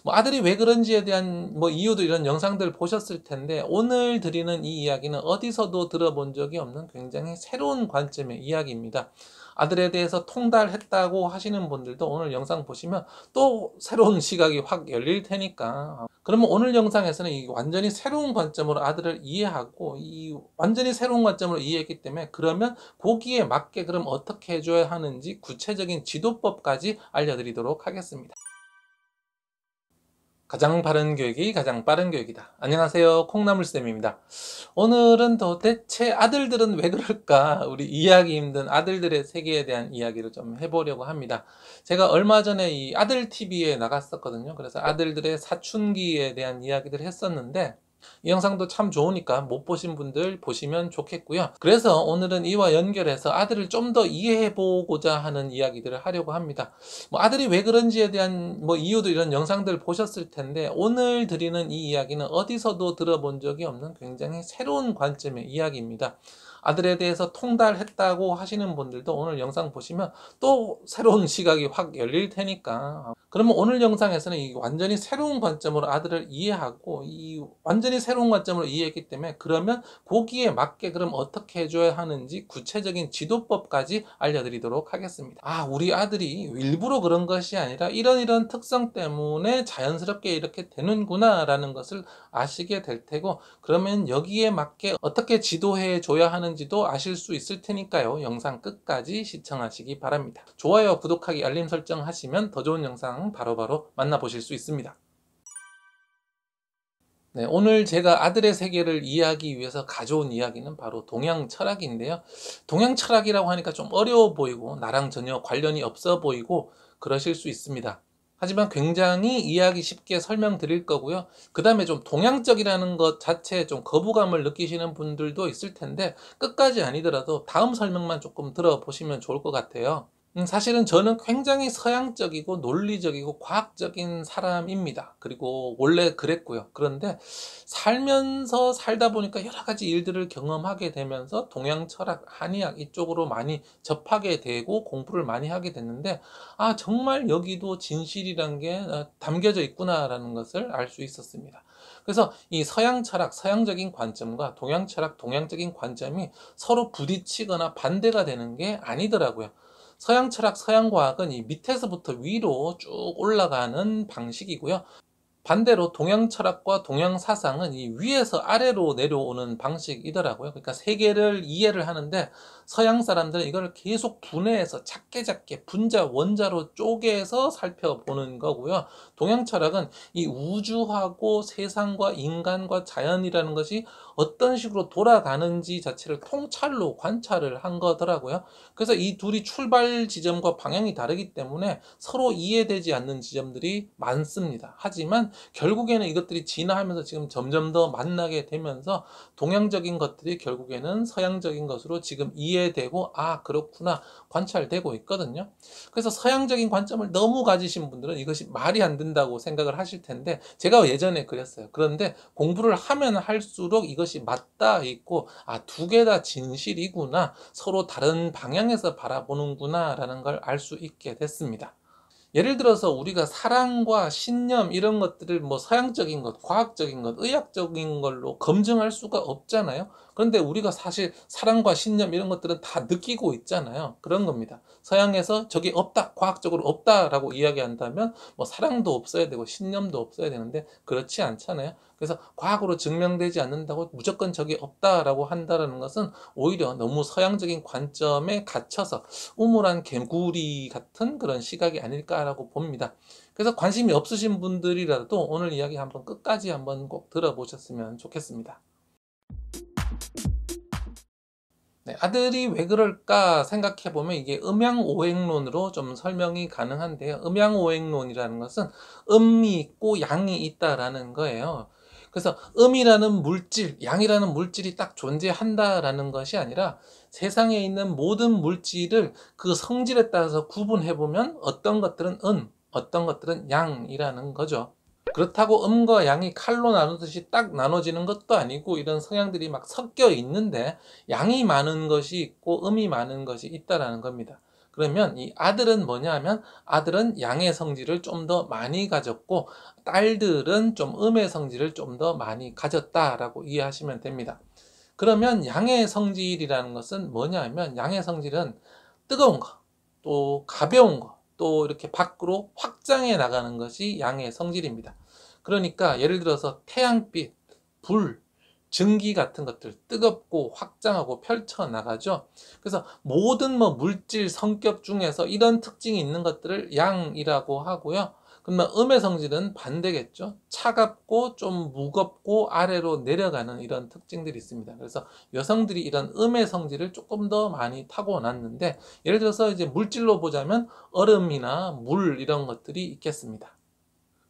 뭐 아들이 왜 그런지에 대한 뭐 이유도 이런 영상들 보셨을 텐데, 오늘 드리는 이 이야기는 어디서도 들어본 적이 없는 굉장히 새로운 관점의 이야기입니다. 아들에 대해서 통달했다고 하시는 분들도 오늘 영상 보시면 또 새로운 시각이 확 열릴 테니까, 그러면 오늘 영상에서는 이 완전히 새로운 관점으로 아들을 이해하고, 이 완전히 새로운 관점으로 이해했기 때문에 그러면 거기에 맞게 그럼 어떻게 해줘야 하는지 구체적인 지도법까지 알려드리도록 하겠습니다. 가장 바른 교육이 가장 빠른 교육이다. 안녕하세요, 콩나물쌤입니다. 오늘은 도대체 아들들은 왜 그럴까, 우리 이해하기 힘든 아들들의 세계에 대한 이야기를 좀 해보려고 합니다. 제가 얼마 전에 이 아들TV에 나갔었거든요. 그래서 아들들의 사춘기에 대한 이야기들을 했었는데, 이 영상도 참 좋으니까 못 보신 분들 보시면 좋겠고요. 그래서 오늘은 이와 연결해서 아들을 좀 더 이해해 보고자 하는 이야기들을 하려고 합니다. 뭐 아들이 왜 그런지에 대한 뭐 이유도 이런 영상들 보셨을 텐데, 오늘 드리는 이 이야기는 어디서도 들어본 적이 없는 굉장히 새로운 관점의 이야기입니다. 아들에 대해서 통달했다고 하시는 분들도 오늘 영상 보시면 또 새로운 시각이 확 열릴 테니까, 그러면 오늘 영상에서는 이 완전히 새로운 관점으로 아들을 이해하고, 이 완전히 새로운 관점으로 이해했기 때문에 그러면 거기에 맞게 그럼 어떻게 해줘야 하는지 구체적인 지도법까지 알려드리도록 하겠습니다. 우리 아들이 일부러 그런 것이 아니라 이런 특성 때문에 자연스럽게 이렇게 되는구나 라는 것을 아시게 될 테고, 그러면 여기에 맞게 어떻게 지도해 줘야 하는지도 아실 수 있을 테니까요. 영상 끝까지 시청하시기 바랍니다. 좋아요, 구독하기, 알림 설정 하시면 더 좋은 영상 바로바로 만나보실 수 있습니다. 네, 오늘 제가 아들의 세계를 이해하기 위해서 가져온 이야기는 바로 동양 철학인데요. 동양 철학이라고 하니까 좀 어려워 보이고 나랑 전혀 관련이 없어 보이고 그러실 수 있습니다. 하지만 굉장히 이해하기 쉽게 설명드릴 거고요. 그 다음에 좀 동양적이라는 것 자체에 좀 거부감을 느끼시는 분들도 있을 텐데, 끝까지 아니더라도 다음 설명만 조금 들어보시면 좋을 것 같아요. 사실은 저는 굉장히 서양적이고 논리적이고 과학적인 사람입니다. 그리고 원래 그랬고요. 그런데 살면서 살다 보니까 여러 가지 일들을 경험하게 되면서 동양 철학, 한의학 이쪽으로 많이 접하게 되고 공부를 많이 하게 됐는데, 정말 여기도 진실이란 게 담겨져 있구나라는 것을 알 수 있었습니다. 그래서 이 서양 철학, 서양적인 관점과 동양 철학, 동양적인 관점이 서로 부딪히거나 반대가 되는 게 아니더라고요. 서양 철학, 서양 과학은 이 밑에서부터 위로 쭉 올라가는 방식이고요. 반대로 동양 철학과 동양 사상은 이 위에서 아래로 내려오는 방식이더라고요. 그러니까 세계를 이해를 하는데 서양 사람들은 이걸 계속 분해해서 작게 분자, 원자로 쪼개서 살펴보는 거고요. 동양 철학은 이 우주하고 세상과 인간과 자연이라는 것이 어떤 식으로 돌아가는지 자체를 통찰로 관찰을 한 거더라고요. 그래서 이 둘이 출발 지점과 방향이 다르기 때문에 서로 이해되지 않는 지점들이 많습니다. 하지만 결국에는 이것들이 진화하면서 지금 점점 더 만나게 되면서 동양적인 것들이 결국에는 서양적인 것으로 지금 이해되고, 그렇구나, 관찰되고 있거든요. 그래서 서양적인 관점을 너무 가지신 분들은 이것이 말이 안 된다고 생각을 하실 텐데, 제가 예전에 그랬어요. 그런데 공부를 하면 할수록 이것이 맞닿아 있고, 두 개 다 진실이구나, 서로 다른 방향에서 바라보는구나 라는 걸 알 수 있게 됐습니다. 예를 들어서 우리가 사랑과 신념 이런 것들을 뭐 서양적인 것, 과학적인 것, 의학적인 걸로 검증할 수가 없잖아요. 그런데 우리가 사실 사랑과 신념 이런 것들은 다 느끼고 있잖아요. 그런 겁니다. 서양에서 저게 없다, 과학적으로 없다라고 이야기한다면 뭐 사랑도 없어야 되고 신념도 없어야 되는데 그렇지 않잖아요. 그래서 과학으로 증명되지 않는다고 무조건 저게 없다라고 한다는 것은 오히려 너무 서양적인 관점에 갇혀서 우물안 개구리 같은 그런 시각이 아닐까라고 봅니다. 그래서 관심이 없으신 분들이라도 오늘 이야기 한번 끝까지 한번 꼭 들어보셨으면 좋겠습니다. 네, 아들이 왜 그럴까 생각해보면 이게 음양오행론으로 좀 설명이 가능한데요. 음양오행론이라는 것은 음이 있고 양이 있다라는 거예요. 그래서 음이라는 물질, 양이라는 물질이 딱 존재한다라는 것이 아니라 세상에 있는 모든 물질을 그 성질에 따라서 구분해보면 어떤 것들은 어떤 것들은 양이라는 거죠. 그렇다고 음과 양이 칼로 나누듯이 딱 나눠지는 것도 아니고, 이런 성향들이 막 섞여 있는데 양이 많은 것이 있고 음이 많은 것이 있다라는 겁니다. 그러면 이 아들은 뭐냐 하면 아들은 양의 성질을 좀 더 많이 가졌고 딸들은 좀 음의 성질을 좀 더 많이 가졌다라고 이해하시면 됩니다. 그러면 양의 성질이라는 것은 뭐냐 하면 양의 성질은 뜨거운 거, 또 가벼운 거, 또 이렇게 밖으로 확장해 나가는 것이 양의 성질입니다. 그러니까 예를 들어서 태양빛, 불, 증기 같은 것들 뜨겁고 확장하고 펼쳐 나가죠. 그래서 모든 물질 성격 중에서 이런 특징이 있는 것들을 양이라고 하고요. 그러면 음의 성질은 반대겠죠. 차갑고 좀 무겁고 아래로 내려가는 이런 특징들이 있습니다. 그래서 여성들이 이런 음의 성질을 조금 더 많이 타고났는데, 예를 들어서 이제 물질로 보자면 얼음이나 물 이런 것들이 있겠습니다.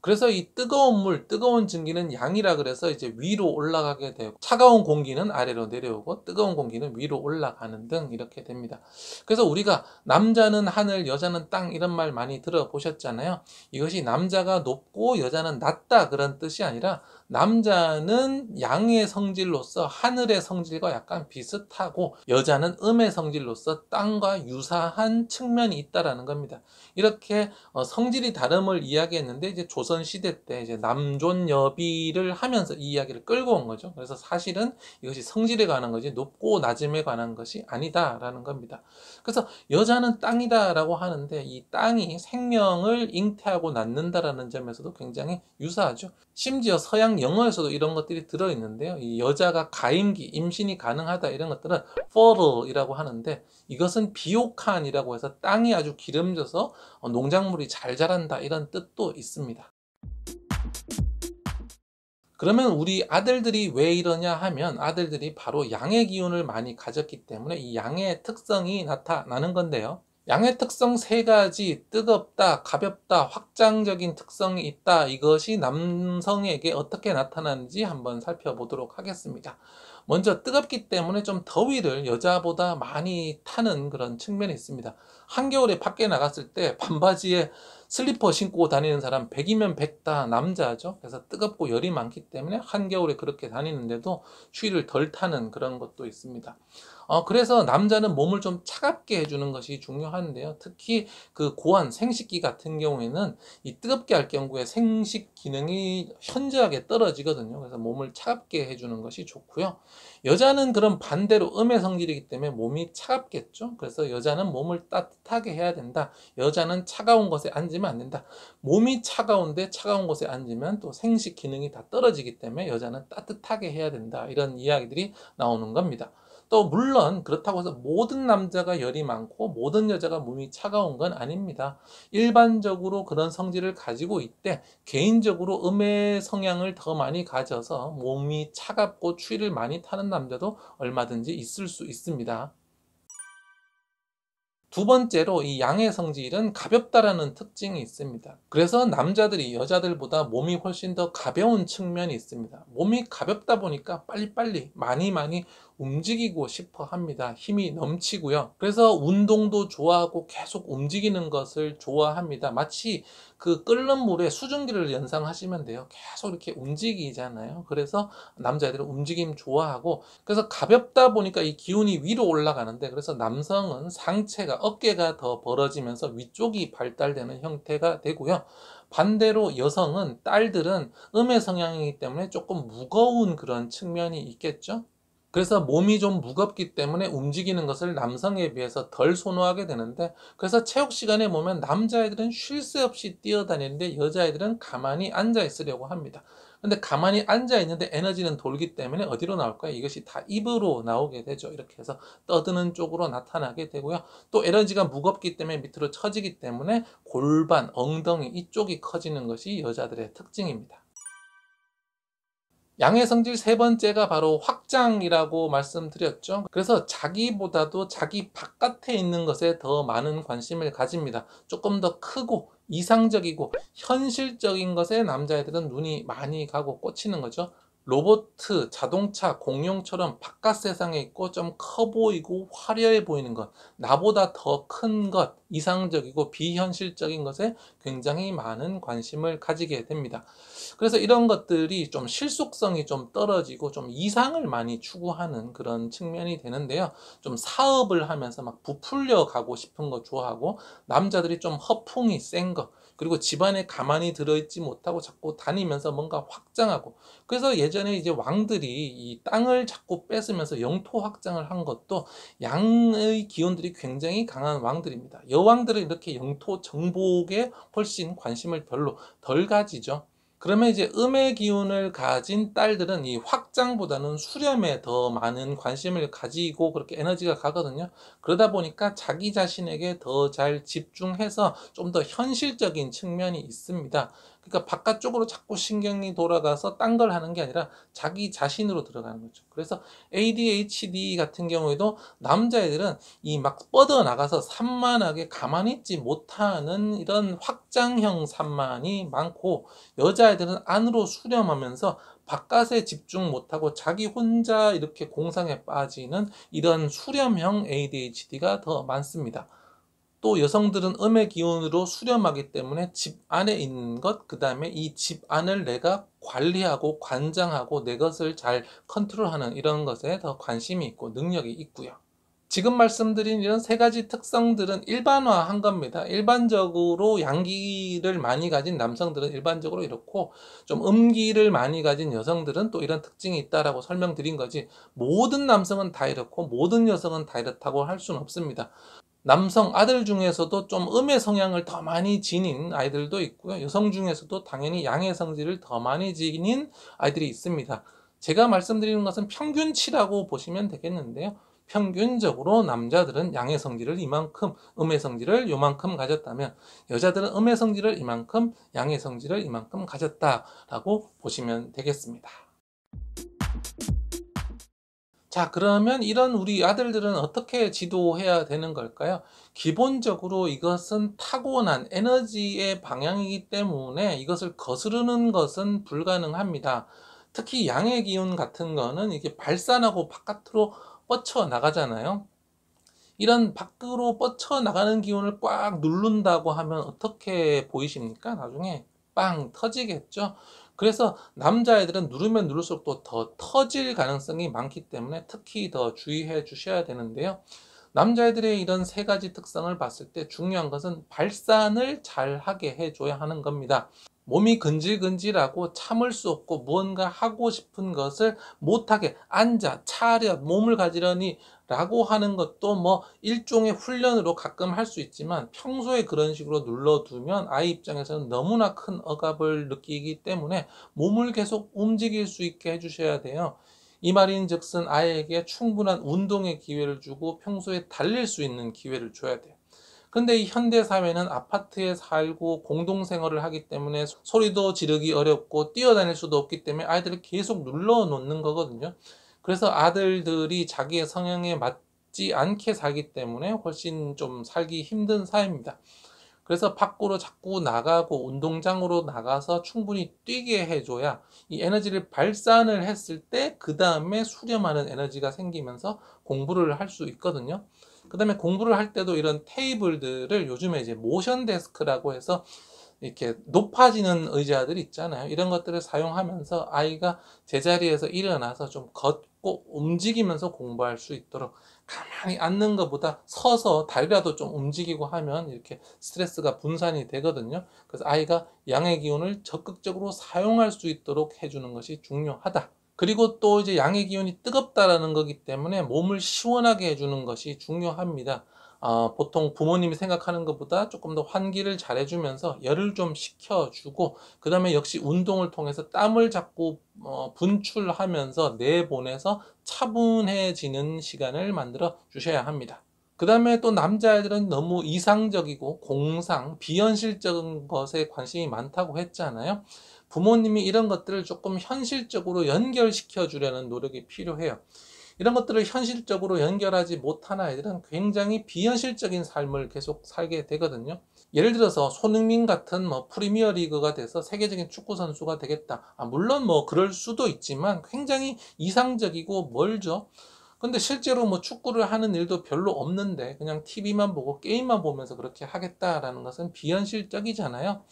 그래서 이 뜨거운 물, 뜨거운 증기는 양이라 그래서 이제 위로 올라가게 되고, 차가운 공기는 아래로 내려오고 뜨거운 공기는 위로 올라가는 등 이렇게 됩니다. 그래서 우리가 남자는 하늘, 여자는 땅 이런 말 많이 들어보셨잖아요. 이것이 남자가 높고 여자는 낮다 그런 뜻이 아니라, 남자는 양의 성질로서 하늘의 성질과 약간 비슷하고 여자는 음의 성질로서 땅과 유사한 측면이 있다라는 겁니다. 이렇게 성질이 다름을 이야기했는데, 이제 조선 시대 때 이제 남존여비를 하면서 이 이야기를 끌고 온 거죠. 그래서 사실은 이것이 성질에 관한 거지 높고 낮음에 관한 것이 아니다라는 겁니다. 그래서 여자는 땅이다라고 하는데, 이 땅이 생명을 잉태하고 낳는다라는 점에서도 굉장히 유사하죠. 심지어 서양 영어에서도 이런 것들이 들어있는데요. 이 여자가 가임기, 임신이 가능하다 이런 것들은 fertile이라고 하는데, 이것은 비옥한이라고 해서 땅이 아주 기름져서 농작물이 잘 자란다 이런 뜻도 있습니다. 그러면 우리 아들들이 왜 이러냐 하면, 아들들이 바로 양의 기운을 많이 가졌기 때문에 이 양의 특성이 나타나는 건데요. 양의 특성 세 가지, 뜨겁다, 가볍다, 확장적인 특성이 있다. 이것이 남성에게 어떻게 나타나는지 한번 살펴보도록 하겠습니다. 먼저 뜨겁기 때문에 좀 더위를 여자보다 많이 타는 그런 측면이 있습니다. 한겨울에 밖에 나갔을 때 반바지에 슬리퍼 신고 다니는 사람 100이면 100 다 남자죠. 그래서 뜨겁고 열이 많기 때문에 한겨울에 그렇게 다니는데도 추위를 덜 타는 그런 것도 있습니다. 그래서 남자는 몸을 좀 차갑게 해주는 것이 중요한데요. 특히 그 고환, 생식기 같은 경우에는 이 뜨겁게 할 경우에 생식 기능이 현저하게 떨어지거든요. 그래서 몸을 차갑게 해주는 것이 좋고요. 여자는 그런 반대로 음의 성질이기 때문에 몸이 차갑겠죠. 그래서 여자는 몸을 따뜻하게 해야 된다. 여자는 차가운 곳에 앉으면 안 된다. 몸이 차가운데 차가운 곳에 앉으면 또 생식 기능이 다 떨어지기 때문에 여자는 따뜻하게 해야 된다. 이런 이야기들이 나오는 겁니다. 또 물론 그렇다고 해서 모든 남자가 열이 많고 모든 여자가 몸이 차가운 건 아닙니다. 일반적으로 그런 성질을 가지고 있대 개인적으로 음의 성향을 더 많이 가져서 몸이 차갑고 추위를 많이 타는 남자도 얼마든지 있을 수 있습니다. 두 번째로 이 양의 성질은 가볍다라는 특징이 있습니다. 그래서 남자들이 여자들보다 몸이 훨씬 더 가벼운 측면이 있습니다. 몸이 가볍다 보니까 빨리빨리 많이 움직이고 싶어 합니다. 힘이 넘치고요. 그래서 운동도 좋아하고 계속 움직이는 것을 좋아합니다. 마치 그 끓는 물에 수증기를 연상하시면 돼요. 계속 이렇게 움직이잖아요. 그래서 남자애들은 움직임 좋아하고, 그래서 가볍다 보니까 이 기운이 위로 올라가는데, 그래서 남성은 상체가 어깨가 더 벌어지면서 위쪽이 발달되는 형태가 되고요. 반대로 여성은, 딸들은 음의 성향이기 때문에 조금 무거운 그런 측면이 있겠죠. 그래서 몸이 좀 무겁기 때문에 움직이는 것을 남성에 비해서 덜 선호하게 되는데, 그래서 체육 시간에 보면 남자애들은 쉴 새 없이 뛰어다니는데 여자애들은 가만히 앉아 있으려고 합니다. 근데 가만히 앉아 있는데 에너지는 돌기 때문에 어디로 나올까요? 이것이 다 입으로 나오게 되죠. 이렇게 해서 떠드는 쪽으로 나타나게 되고요. 또 에너지가 무겁기 때문에 밑으로 처지기 때문에 골반, 엉덩이 이쪽이 커지는 것이 여자들의 특징입니다. 양의 성질 세 번째가 바로 확장이라고 말씀드렸죠. 그래서 자기보다도 자기 바깥에 있는 것에 더 많은 관심을 가집니다. 조금 더 크고 이상적이고 현실적인 것에 남자애들은 눈이 많이 가고 꽂히는 거죠. 로봇, 자동차, 공룡처럼 바깥 세상에 있고 좀 커 보이고 화려해 보이는 것, 나보다 더 큰 것, 이상적이고 비현실적인 것에 굉장히 많은 관심을 가지게 됩니다. 그래서 이런 것들이 좀 실속성이 좀 떨어지고 좀 이상을 많이 추구하는 그런 측면이 되는데요. 좀 사업을 하면서 막 부풀려 가고 싶은 거 좋아하고, 남자들이 좀 허풍이 센 거, 그리고 집안에 가만히 들어있지 못하고 자꾸 다니면서 뭔가 확장하고, 그래서 예전에 이제 왕들이 이 땅을 자꾸 뺏으면서 영토 확장을 한 것도 양의 기운들이 굉장히 강한 왕들입니다. 여왕들은 이렇게 영토 정복에 훨씬 관심을 별로 덜 가지죠. 그러면 이제 음의 기운을 가진 딸들은 이 확장보다는 수렴에 더 많은 관심을 가지고 그렇게 에너지가 가거든요. 그러다 보니까 자기 자신에게 더 잘 집중해서 좀 더 현실적인 측면이 있습니다. 그러니까 바깥쪽으로 자꾸 신경이 돌아가서 딴 걸 하는 게 아니라 자기 자신으로 들어가는 거죠. 그래서 ADHD 같은 경우에도 남자애들은 이 막 뻗어 나가서 산만하게 가만히 있지 못하는 이런 확장형 산만이 많고, 여자애들은 안으로 수렴하면서 바깥에 집중 못하고 자기 혼자 이렇게 공상에 빠지는 이런 수렴형 ADHD가 더 많습니다. 또 여성들은 음의 기운으로 수렴하기 때문에 집 안에 있는 것, 그 다음에 이 집 안을 내가 관리하고 관장하고 내 것을 잘 컨트롤하는 이런 것에 더 관심이 있고 능력이 있고요. 지금 말씀드린 이런 세 가지 특성들은 일반화한 겁니다. 일반적으로 양기를 많이 가진 남성들은 일반적으로 이렇고, 좀 음기를 많이 가진 여성들은 또 이런 특징이 있다라고 설명드린 거지, 모든 남성은 다 이렇고 모든 여성은 다 이렇다고 할 수는 없습니다. 남성 아들 중에서도 좀 음의 성향을 더 많이 지닌 아이들도 있고요. 여성 중에서도 당연히 양의 성질을 더 많이 지닌 아이들이 있습니다. 제가 말씀드리는 것은 평균치라고 보시면 되겠는데요. 평균적으로 남자들은 양의 성질을 이만큼, 음의 성질을 요만큼 가졌다면, 여자들은 음의 성질을 이만큼, 양의 성질을 이만큼 가졌다라고 보시면 되겠습니다. 자, 그러면 이런 우리 아들들은 어떻게 지도해야 되는 걸까요? 기본적으로 이것은 타고난 에너지의 방향이기 때문에 이것을 거스르는 것은 불가능합니다. 특히 양의 기운 같은 거는 이게 발산하고 바깥으로 뻗쳐 나가잖아요. 이런 밖으로 뻗쳐 나가는 기운을 꽉 누른다고 하면 어떻게 보이십니까? 나중에 빵 터지겠죠. 그래서 남자애들은 누르면 누를수록 또 더 터질 가능성이 많기 때문에 특히 더 주의해 주셔야 되는데요. 남자애들의 이런 세 가지 특성을 봤을 때 중요한 것은 발산을 잘 하게 해줘야 하는 겁니다. 몸이 근질근질하고 참을 수 없고 무언가 하고 싶은 것을 못하게 앉아 차려 몸을 가지려니 라고 하는 것도 뭐 일종의 훈련으로 가끔 할 수 있지만, 평소에 그런 식으로 눌러두면 아이 입장에서는 너무나 큰 억압을 느끼기 때문에 몸을 계속 움직일 수 있게 해주셔야 돼요. 이 말인즉슨 아이에게 충분한 운동의 기회를 주고 평소에 달릴 수 있는 기회를 줘야 돼요. 근데 이 현대 사회는 아파트에 살고 공동생활을 하기 때문에 소리도 지르기 어렵고 뛰어다닐 수도 없기 때문에 아이들을 계속 눌러 놓는 거거든요. 그래서 아들들이 자기의 성향에 맞지 않게 살기 때문에 훨씬 좀 살기 힘든 사회입니다. 그래서 밖으로 자꾸 나가고 운동장으로 나가서 충분히 뛰게 해줘야 이 에너지를 발산을 했을 때 그 다음에 수렴하는 에너지가 생기면서 공부를 할 수 있거든요. 그 다음에 공부를 할 때도 이런 테이블들을 요즘에 이제 모션 데스크라고 해서 이렇게 높아지는 의자들이 있잖아요. 이런 것들을 사용하면서 아이가 제자리에서 일어나서 좀 걷고 움직이면서 공부할 수 있도록, 가만히 앉는 것보다 서서 다리라도 좀 움직이고 하면 이렇게 스트레스가 분산이 되거든요. 그래서 아이가 양의 기운을 적극적으로 사용할 수 있도록 해주는 것이 중요하다. 그리고 또 이제 양의 기운이 뜨겁다라는 거기 때문에 몸을 시원하게 해주는 것이 중요합니다. 보통 부모님이 생각하는 것보다 조금 더 환기를 잘 해주면서 열을 좀 식혀주고, 그 다음에 역시 운동을 통해서 땀을 자꾸 분출하면서 내보내서 차분해지는 시간을 만들어 주셔야 합니다. 그 다음에 또 남자애들은 너무 이상적이고 공상, 비현실적인 것에 관심이 많다고 했잖아요. 부모님이 이런 것들을 조금 현실적으로 연결시켜 주려는 노력이 필요해요. 이런 것들을 현실적으로 연결하지 못한 아이들은 굉장히 비현실적인 삶을 계속 살게 되거든요. 예를 들어서 손흥민 같은 뭐 프리미어 리그가 돼서 세계적인 축구 선수가 되겠다. 물론 뭐 그럴 수도 있지만 굉장히 이상적이고 멀죠. 근데 실제로 뭐 축구를 하는 일도 별로 없는데 그냥 TV만 보고 게임만 보면서 그렇게 하겠다라는 것은 비현실적이잖아요.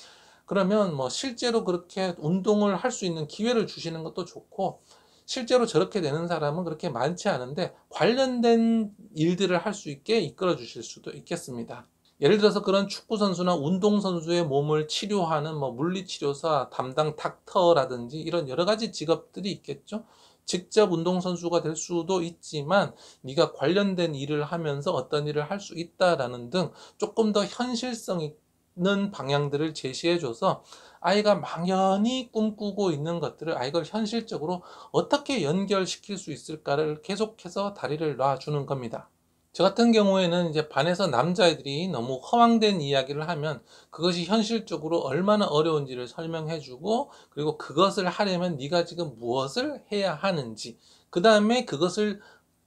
그러면 뭐 실제로 그렇게 운동을 할 수 있는 기회를 주시는 것도 좋고, 실제로 저렇게 되는 사람은 그렇게 많지 않은데 관련된 일들을 할 수 있게 이끌어 주실 수도 있겠습니다. 예를 들어서 그런 축구 선수나 운동 선수의 몸을 치료하는 뭐 물리치료사, 담당 닥터라든지 이런 여러 가지 직업들이 있겠죠. 직접 운동 선수가 될 수도 있지만 네가 관련된 일을 하면서 어떤 일을 할 수 있다라는 등 조금 더 현실성 있는 방향들을 제시해줘서 아이가 막연히 꿈꾸고 있는 것들을 이걸 현실적으로 어떻게 연결시킬 수 있을까를 계속해서 다리를 놔주는 겁니다. 저 같은 경우에는 이제 반에서 남자애들이 너무 허황된 이야기를 하면 그것이 현실적으로 얼마나 어려운지를 설명해주고, 그리고 그것을 하려면 네가 지금 무엇을 해야 하는지, 그 다음에 그것을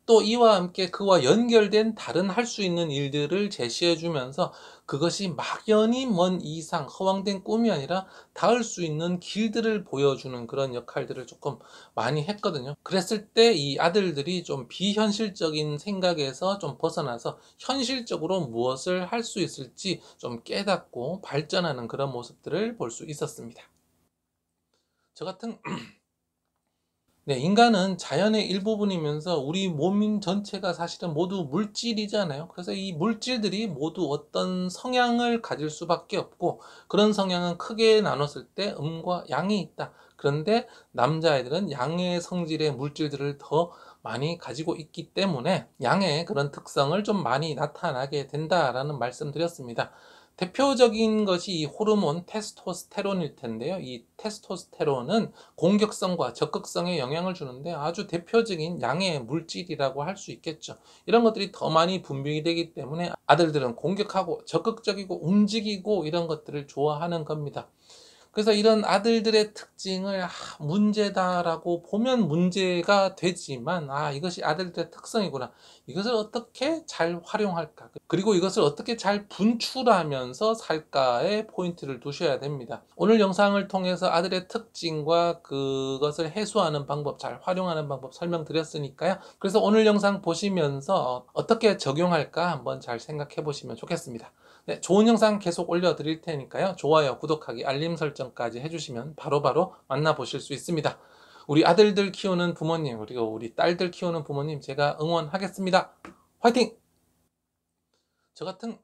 또 이와 함께 그와 연결된 다른 할 수 있는 일들을 제시해 주면서 그것이 막연히 먼 이상 허황된 꿈이 아니라 닿을 수 있는 길들을 보여주는 그런 역할들을 조금 많이 했거든요. 그랬을 때 이 아들들이 좀 비현실적인 생각에서 좀 벗어나서 현실적으로 무엇을 할 수 있을지 좀 깨닫고 발전하는 그런 모습들을 볼 수 있었습니다. 저 같은 네, 인간은 자연의 일부분이면서 우리 몸 전체가 사실은 모두 물질이잖아요. 그래서 이 물질들이 모두 어떤 성향을 가질 수밖에 없고, 그런 성향은 크게 나눴을 때 음과 양이 있다. 그런데 남자애들은 양의 성질의 물질들을 더 많이 가지고 있기 때문에 양의 그런 특성을 좀 많이 나타나게 된다라는 말씀드렸습니다. 대표적인 것이 이 호르몬 테스토스테론일 텐데요. 이 테스토스테론은 공격성과 적극성에 영향을 주는데 아주 대표적인 양의 물질이라고 할 수 있겠죠. 이런 것들이 더 많이 분비되기 때문에 아들들은 공격하고 적극적이고 움직이고 이런 것들을 좋아하는 겁니다. 그래서 이런 아들들의 특징을 문제다라고 보면 문제가 되지만, 이것이 아들들의 특성이구나, 이것을 어떻게 잘 활용할까, 그리고 이것을 어떻게 잘 분출하면서 살까에 포인트를 두셔야 됩니다. 오늘 영상을 통해서 아들의 특징과 그것을 해소하는 방법, 잘 활용하는 방법 설명드렸으니까요. 그래서 오늘 영상 보시면서 어떻게 적용할까 한번 잘 생각해 보시면 좋겠습니다. 네, 좋은 영상 계속 올려드릴 테니까요. 좋아요, 구독하기, 알림 설정까지 해주시면 바로바로 만나보실 수 있습니다. 우리 아들들 키우는 부모님, 그리고 우리 딸들 키우는 부모님, 제가 응원하겠습니다. 화이팅! 저 같은